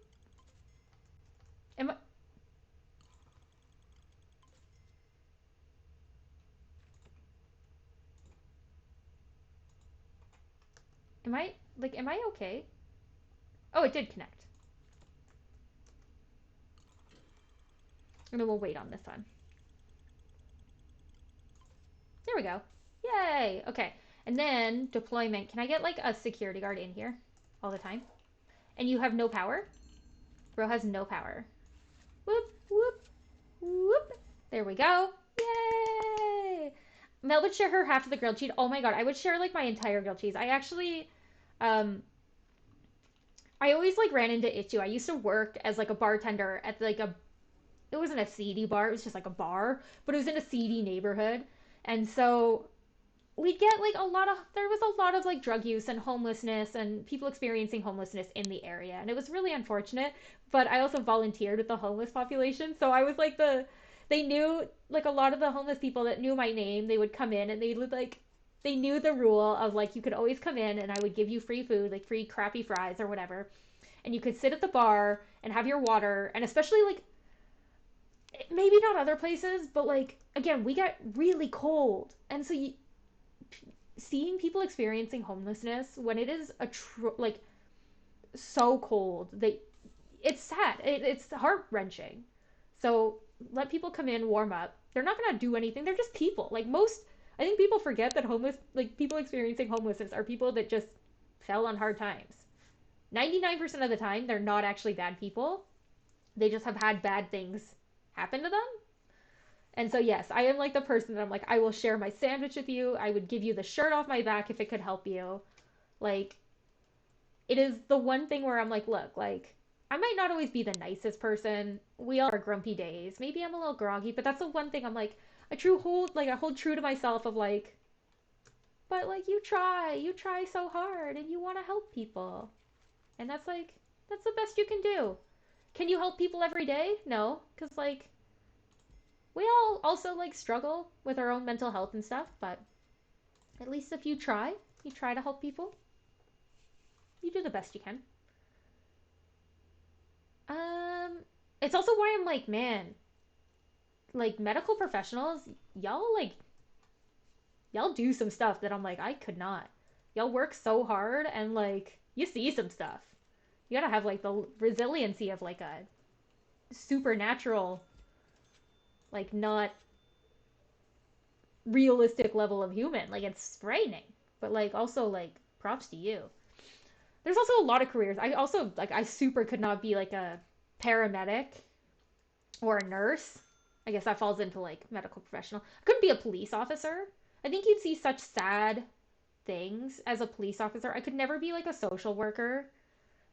Am I, am I okay? Oh, it did connect. And then we'll wait on this one. There we go. Yay. Okay. And then deployment. Can I get like a security guard in here all the time? And you have no power? Bro has no power. Whoop, whoop, whoop. There we go. Yay. Mel would share her half of the grilled cheese. Oh my god, I would share like my entire grilled cheese. Um, I always like ran into issue. I used to work as like a bartender at like a, it wasn't a seedy bar, it was just like a bar, but it was in a seedy neighborhood. And so we'd get like a lot of, there was a lot of like drug use and homelessness and people experiencing homelessness in the area. And it was really unfortunate. But I also volunteered with the homeless population. So I was like they knew like a lot of the homeless people that knew my name, they would come in and they would like, they knew the rule of like you could always come in and I would give you free food, like free crappy fries or whatever. And you could sit at the bar and have your water. And especially like, maybe not other places, but like, again, we get really cold. And so seeing people experiencing homelessness when it is like so cold that it's sad, it's heart wrenching. So let people come in, warm up. They're not gonna do anything. They're just people. Like most, I think people forget that homeless, like people experiencing homelessness, are people that just fell on hard times. 99% of the time, they're not actually bad people. They just have had bad things happen to them. And so, yes, I am like the person that I'm like, I will share my sandwich with you. I would give you the shirt off my back if it could help you. Like, it is the one thing where I'm like, look, like, I might not always be the nicest person. We all are grumpy days. Maybe I'm a little groggy, but that's the one thing I'm like, I hold true to myself of like, but like, you try so hard and you want to help people. And that's like, that's the best you can do. Can you help people every day? No, because like, we all also like struggle with our own mental health and stuff, but at least if you try to help people, you do the best you can. Um, it's also why I'm like, man, like medical professionals, y'all like y'all do some stuff that I'm like, I could not. Y'all work so hard and like you see some stuff. You gotta have like the resiliency of like a supernatural, like not realistic level of human. Like it's frightening, but like also like props to you. There's also a lot of careers. I also like I super could not be like a paramedic or a nurse. I guess that falls into like medical professional. I couldn't be a police officer. I think you'd see such sad things as a police officer. I could never be like a social worker.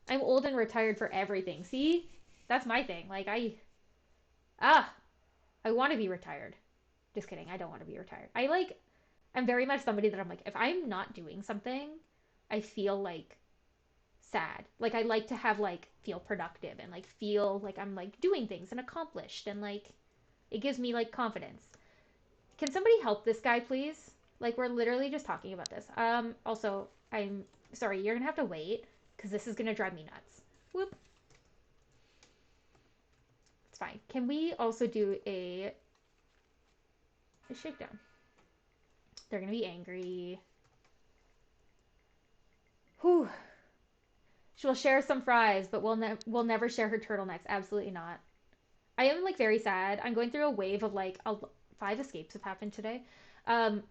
I'm old and retired for everything. See? That's my thing. Like ah, I want to be retired. Just kidding. I don't want to be retired. I'm very much somebody that I'm like if I'm not doing something, I feel like sad. Like I like to have like feel productive and like feel like I'm like doing things and accomplished and like it gives me like confidence. Can somebody help this guy please? Like we're literally just talking about this. Also, I'm sorry, you're gonna have to wait because this is gonna drive me nuts. Whoop. It's fine. Can we also do a shakedown? They're gonna be angry. Whew. She'll share some fries, but we'll never share her turtlenecks. Absolutely not. I am like very sad. I'm going through a wave of like 5 escapes have happened today. Um,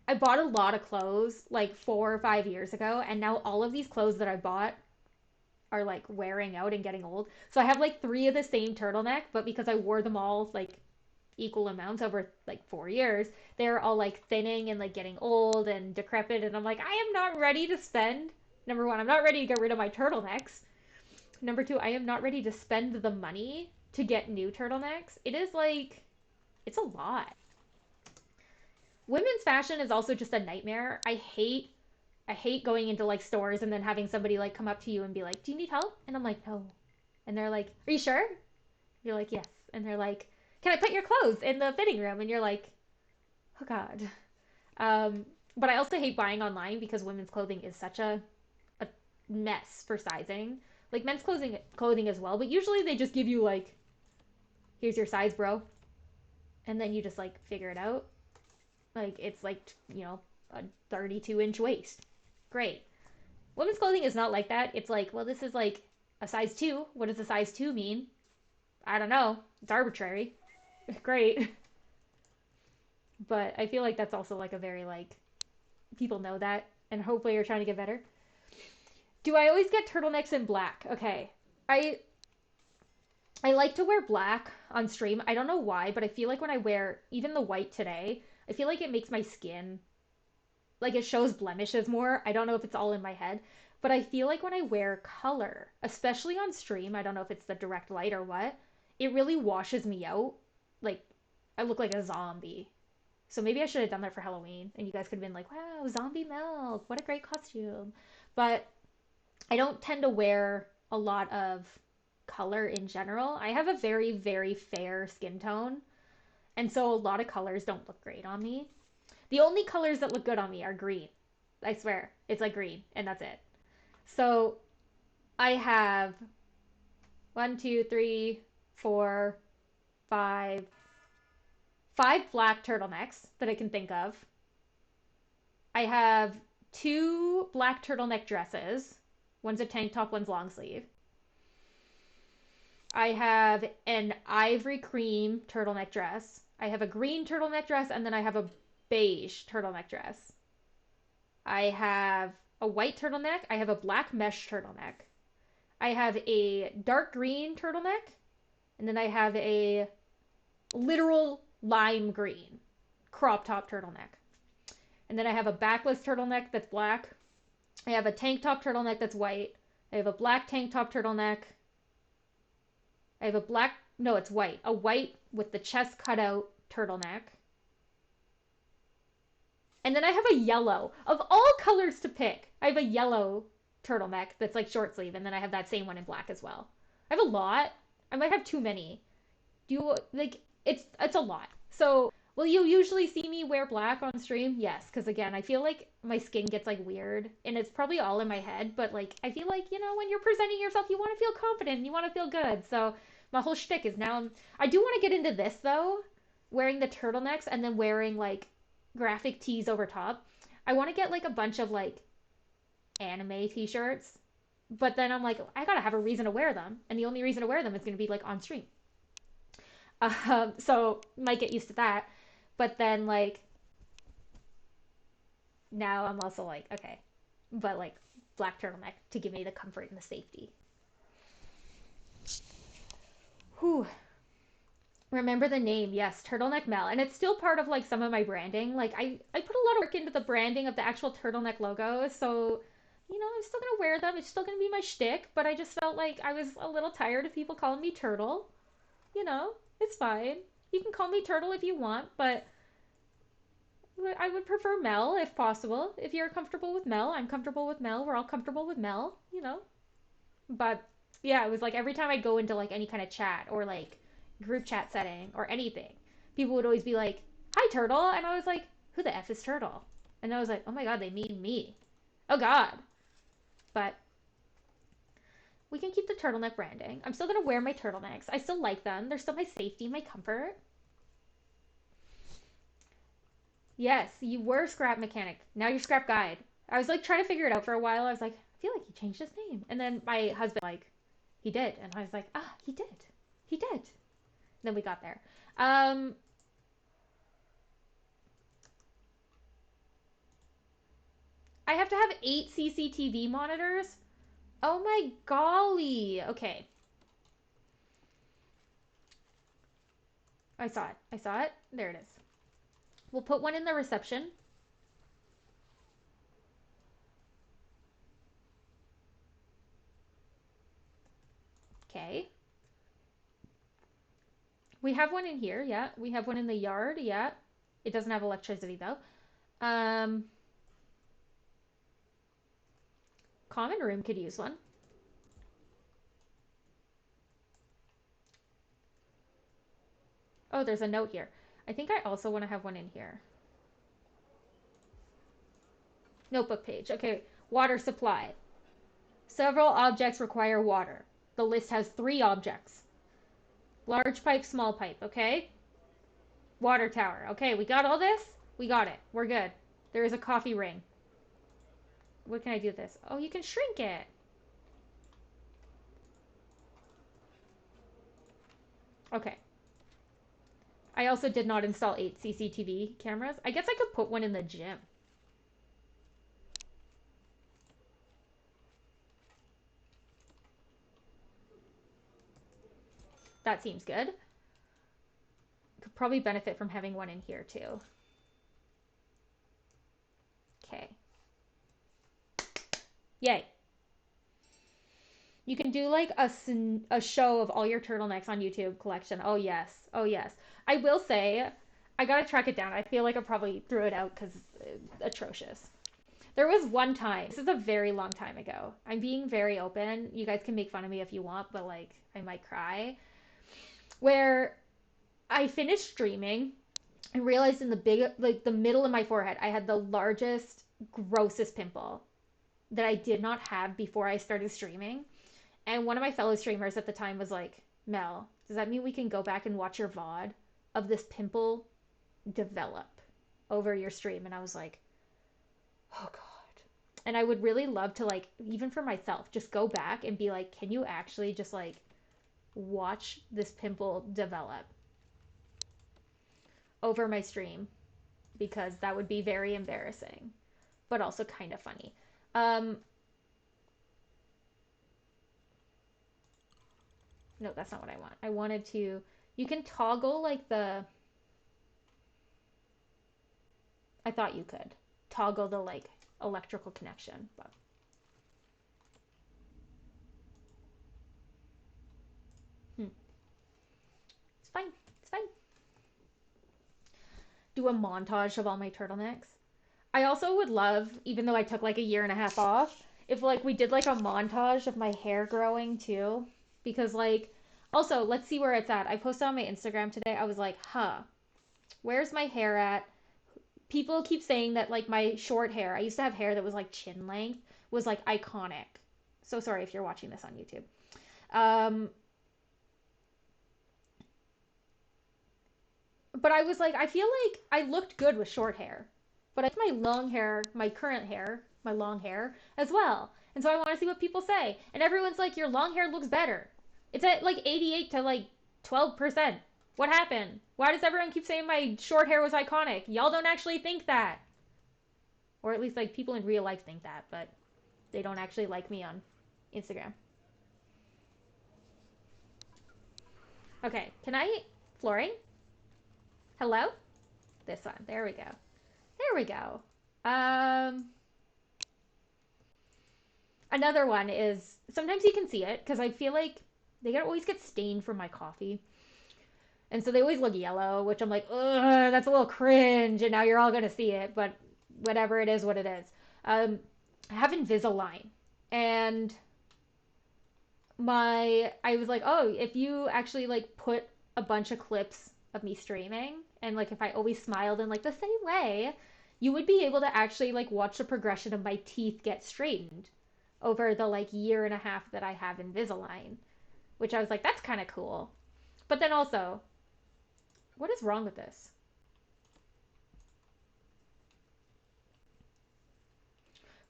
I bought a lot of clothes like 4 or 5 years ago, and now all of these clothes that I bought are like wearing out and getting old. So I have like three of the same turtleneck, but because I wore them all like equal amounts over like 4 years, they're all like thinning and like getting old and decrepit. And I'm like, I am not ready to spend. Number one, I'm not ready to get rid of my turtlenecks. Number two, I am not ready to spend the money to get new turtlenecks. It is like, it's a lot. Women's fashion is also just a nightmare. I hate going into like stores and then having somebody like come up to you and be like, "Do you need help?" And I'm like, "No." And they're like, "Are you sure?" You're like, yes. And they're like, can I put your clothes in the fitting room? And you're like, oh God. Um, but I also hate buying online because women's clothing is such a mess for sizing. Like men's clothing as well, but usually they just give you like, here's your size, bro, and then you just like figure it out. Like it's like a 32-inch waist. Great. Women's clothing is not like that. It's like, well, this is like a size two. What does a size two mean? I don't know. It's arbitrary. Great. But I feel like that's also like a very like people know that and hopefully you're trying to get better. Do I always get turtlenecks in black? Okay. I I like to wear black on stream. I don't know why, but I feel like when I wear even the white today, I feel like it makes my skin like it shows blemishes more. I don't know if it's all in my head, but I feel like when I wear color, especially on stream, I don't know if it's the direct light or what, it really washes me out. Like I look like a zombie. So maybe I should have done that for Halloween and you guys could have been like, "Wow, zombie milk. What a great costume." But I don't tend to wear a lot of color in general. I have a very, very fair skin tone, and so a lot of colors don't look great on me. The only colors that look good on me are green. I swear, it's like green, and that's it. So I have one, two, three, four, five, five black turtlenecks that I can think of. I have two black turtleneck dresses. One's a tank top, one's long sleeve. I have an ivory cream turtleneck dress. I have a green turtleneck dress, and then I have a beige turtleneck dress. I have a white turtleneck. I have a black mesh turtleneck. I have a dark green turtleneck, and then I have a literal lime green crop top turtleneck. And then I have a backless turtleneck that's black. I have a tank top turtleneck that's white. I have a black tank top turtleneck. I have a black, no, it's white. A white with the chest cut out turtleneck. And then I have a yellow. Of all colors to pick, I have a yellow turtleneck that's like short sleeve, and then I have that same one in black as well. I have a lot. I might have too many. Do you like it's a lot. So will you usually see me wear black on stream? Yes, because again, I feel like my skin gets like weird, and it's probably all in my head. But like, I feel like when you're presenting yourself, you want to feel confident, and you want to feel good. So my whole shtick is now. I do want to get into this though, wearing the turtlenecks and then wearing like graphic tees over top. I want to get like a bunch of like anime t-shirts, but then I'm like, I gotta have a reason to wear them, and the only reason to wear them is gonna be like on stream. So might get used to that. But then like now I'm also like, okay, but like black turtleneck to give me the comfort and the safety. Whew. Remember the name, yes, Turtleneck Mel. And it's still part of like some of my branding. Like I put a lot of work into the branding of the actual turtleneck logo. So, I'm still gonna wear them. It's still gonna be my shtick, but I just felt like I was a little tired of people calling me Turtle. It's fine. You can call me Turtle if you want, but I would prefer Mel if possible. If you're comfortable with Mel, I'm comfortable with Mel. We're all comfortable with Mel. But yeah, it was like every time I go into like any kind of chat or like group chat setting or anything, people would always be like, "Hi, Turtle," and I was like, "Who the f is Turtle?" And I was like, "Oh my god, they mean me." Oh god. But we can keep the turtleneck branding. I'm still gonna wear my turtlenecks. I still like them. They're still my safety, my comfort. Yes, you were scrap mechanic. Now you're scrap guide. I was like trying to figure it out for a while. I was like, I feel like he changed his name. And then my husband like, he did. And I was like, ah, he did. He did. Then we got there. Um, I have to have 8 CCTV monitors. Oh my golly. Okay. I saw it. I saw it. There it is. We'll put one in the reception. Okay. We have one in here. Yeah. We have one in the yard. Yeah. It doesn't have electricity though. Um, Common room could use one. Oh, there's a note here. I think I also want to have one in here. Notebook page. Okay, water supply. Several objects require water. The list has 3 objects. Large pipe, small pipe, okay? Water tower. Okay, we got all this? We got it. We're good. There is a coffee ring. What can I do with this? Oh, you can shrink it. Okay. I also did not install 8 CCTV cameras. I guess I could put one in the gym. That seems good. Could probably benefit from having one in here too. Okay. Yay. You can do like a show of all your turtlenecks on YouTube collection. Oh, yes. Oh, yes. I will say, I gotta track it down. I feel like I probably threw it out because it's atrocious. There was one time, this is a very long time ago. I'm being very open. You guys can make fun of me if you want, but like, I might cry. Where I finished streaming and realized in like the middle of my forehead, I had the largest, grossest pimple that I did not have before I started streaming. And one of my fellow streamers at the time was like, Mel, does that mean we can go back and watch your VOD of this pimple develop over your stream? And I was like, oh God. And I would really love to, like, even for myself, just go back and be like, can you actually just like watch this pimple develop over my stream? Because that would be very embarrassing, but also kind of funny. Um, no, that's not what I want. I wanted to, you can toggle like I thought you could toggle the like electrical connection, but it's fine. It's fine. Do a montage of all my turtlenecks. I also would love, even though I took like a year and a half off, if like we did like a montage of my hair growing too. Because like, also, let's see where it's at. I posted on my Instagram today. I was like, where's my hair at? People keep saying that like my short hair, I used to have hair that was like chin length, was like iconic. So sorry if you're watching this on YouTube. Um, but I was like, I feel like I looked good with short hair, but I like my long hair, my current hair, my long hair as well. And so I want to see what people say. And everyone's like, your long hair looks better. It's at like 88 to like 12%. What happened? Why does everyone keep saying my short hair was iconic? Y'all don't actually think that. Or at least like people in real life think that, but they don't actually like me on Instagram. Okay, can I flooring? Hello? This one. There we go. There we go. Um, Another one is sometimes you can see it because I feel like always get stained from my coffee. And so they always look yellow, which I'm like, ugh, that's a little cringe. And now you're all going to see it, but whatever, it is what it is. I have Invisalign. And I was like, oh, if you actually like put a bunch of clips of me streaming and like if I always smiled in like the same way, you would be able to actually like watch the progression of my teeth get straightened over the like year and a half that I have Invisalign, which I was like, that's kind of cool. But then also, what is wrong with this?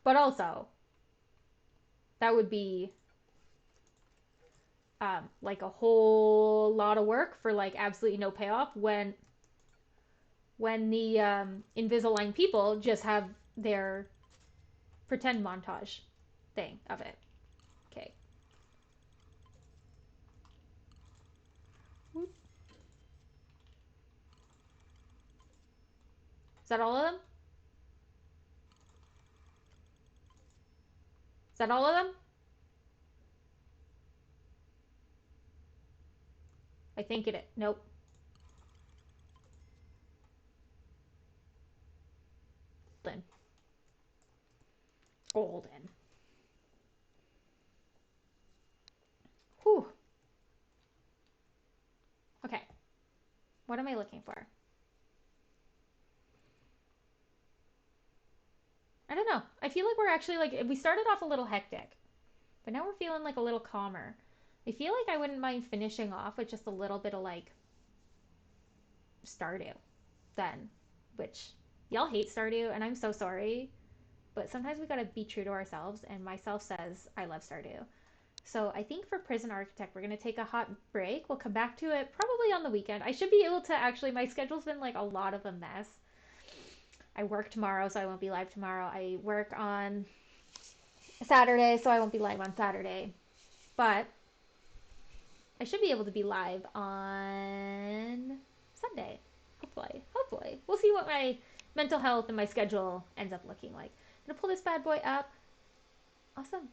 But also, that would be like a whole lot of work for like absolutely no payoff when the Invisalign people just have their pretend montage thing of it. Okay. Is that all of them? Is that all of them? I think it. Nope. Golden. Golden. Whew. Okay. What am I looking for? I don't know. I feel like we're actually like we started off a little hectic, but now we're feeling like a little calmer. I feel like I wouldn't mind finishing off with just a little bit of like Stardew then, which y'all hate Stardew, and I'm so sorry. But sometimes we gotta be true to ourselves, and myself says I love Stardew. So I think for Prison Architect, we're gonna take a hot break. We'll come back to it probably on the weekend. I should be able to actually. My schedule's been like a lot of a mess. I work tomorrow, so I won't be live tomorrow. I work on Saturday, so I won't be live on Saturday. But I should be able to be live on Sunday. Hopefully. Hopefully. We'll see what my mental health and my schedule ends up looking like. I'm gonna pull this bad boy up. Awesome.